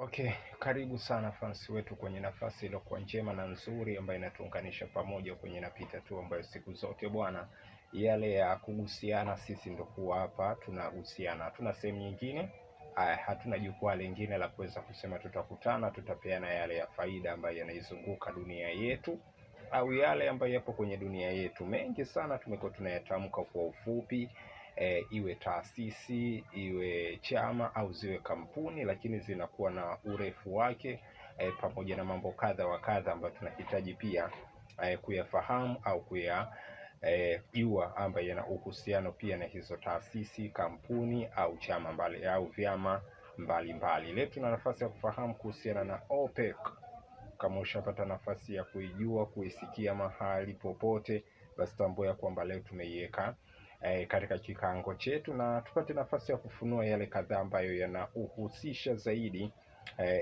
Okay, karibu sana fans wetu kwenye nafasi iliyokuwa njema na nzuri ambayo inatuunganisha pamoja kwenye Napita Tu, ambayo siku zote bwana, yale ya kuhusiana sisi ndio kuwa hapa tunahusiana. Hatuna sehemu nyingine, hatuna jukwaa lingine la kuweza kusema tutakutana, tutapeana yale ya faida ambayo yanaizunguka dunia yetu au yale ambayo yapo kwenye dunia yetu. Mengi sana tumekuwa tunayatamka kwa ufupi. Iwe taasisi, iwe chama au ziwe kampuni, lakini zinakuwa na urefu wake pamoja na mambo kadha wa kadha ambayo tunahitaji pia kuyafahamu au kuyajua ambayo yana uhusiano pia na hizo taasisi, kampuni au chama au vyama mbalimbali. Leo tuna nafasi ya kufahamu kuhusiana na OPEC. Kama ushapata nafasi ya kuijua, kuisikia mahali popote, basi tambua ya kwamba leo tumeiweka katika kikango chetu na tupate nafasi ya kufunua yale kadhaa ambayo yanauhusisha zaidi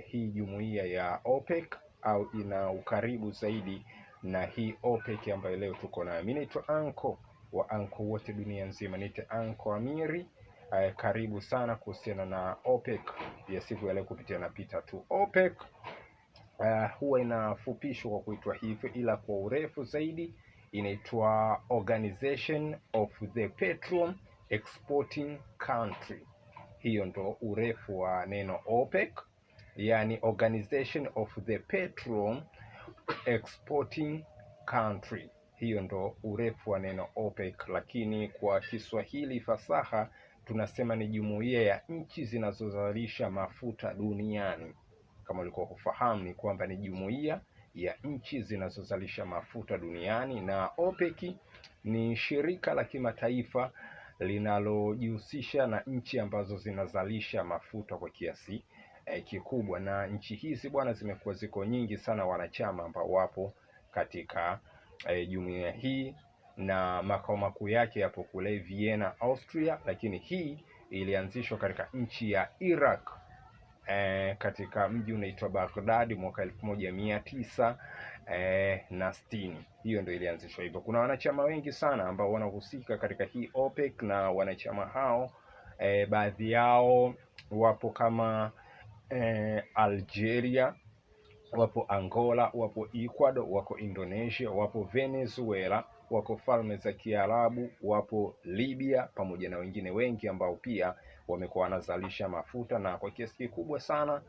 hii jumuiya ya OPEC au ina ukaribu zaidi na hii OPEC ambayo leo tuko nayo. Mimi naitwa Anko wa Anko wote dunia nzima, niite Anko Amiri. Karibu sana kuhusiana na OPEC ya siku ya leo kupitia Napita Tu. OPEC huwa inafupishwa kwa kuitwa hivyo, ila kwa urefu zaidi inaitwa Organization of the Petroleum Exporting Country. Hiyo ndo urefu wa neno OPEC, yani Organization of the Petroleum Exporting Country. Hiyo ndo urefu wa neno OPEC, lakini kwa Kiswahili fasaha tunasema ni jumuiya ya nchi zinazozalisha mafuta duniani. Kama ulikuwa kufahamu ni kwamba ni jumuiya ya nchi zinazozalisha mafuta duniani, na OPEC ni shirika la kimataifa linalojihusisha na nchi ambazo zinazalisha mafuta kwa kiasi kikubwa. Na nchi hizi bwana, zimekuwa ziko nyingi sana wanachama ambao wapo katika jumuiya hii, na makao makuu yake yapo kule Vienna, Austria, lakini hii ilianzishwa katika nchi ya Iraq katika mji unaitwa Baghdad mwaka 1960. Hiyo ndio ilianzishwa hivyo. Kuna wanachama wengi sana ambao wanahusika katika hii OPEC, na wanachama hao baadhi yao wapo kama Algeria, wapo Angola, wapo Ecuador, wako Indonesia, wapo Venezuela, wako Falme za Kiarabu, wapo Libya, pamoja na wengine wengi ambao pia wamekuwa wanazalisha mafuta, na kwa kiasi kikubwa sana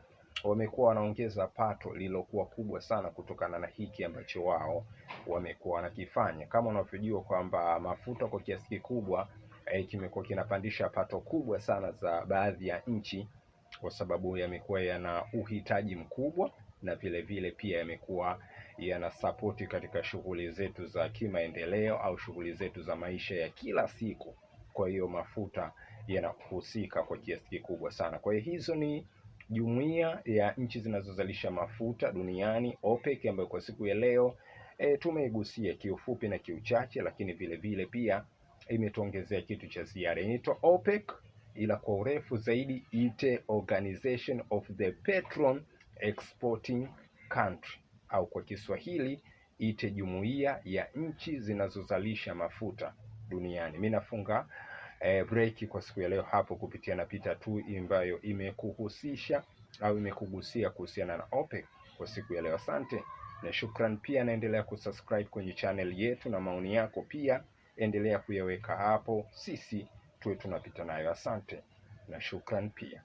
wamekuwa wanaongeza pato lilokuwa kubwa sana kutokana na hiki ambacho wao wamekuwa wanakifanya. Kama unavyojua kwamba mafuta kwa kiasi kikubwa kimekuwa kinapandisha pato kubwa sana za baadhi ya nchi, kwa sababu yamekuwa yana uhitaji mkubwa, na vile vile pia yamekuwa yana support katika shughuli zetu za kimaendeleo au shughuli zetu za maisha ya kila siku. Kwa hiyo mafuta yanahusika kwa kiasi kikubwa sana. Kwa hiyo hizo ni jumuiya ya nchi zinazozalisha mafuta duniani, OPEC, ambayo kwa siku ya leo tumeigusia kiufupi na kiuchache, lakini vile vile pia imetuongezea kitu cha ziada. Inaitwa OPEC, ila kwa urefu zaidi ite Organization of the Petroleum Exporting Country, au kwa Kiswahili ite jumuiya ya nchi zinazozalisha mafuta duniani. Mimi nafunga break kwa siku ya leo hapo kupitia Napita Tu, ambayo imekuhusisha au imekugusia kuhusiana na OPEC kwa siku ya leo. Asante na shukran. Pia naendelea kusubscribe kwenye channel yetu, na maoni yako pia endelea kuyaweka hapo, sisi tuwe tunapita nayo. Asante na shukran pia.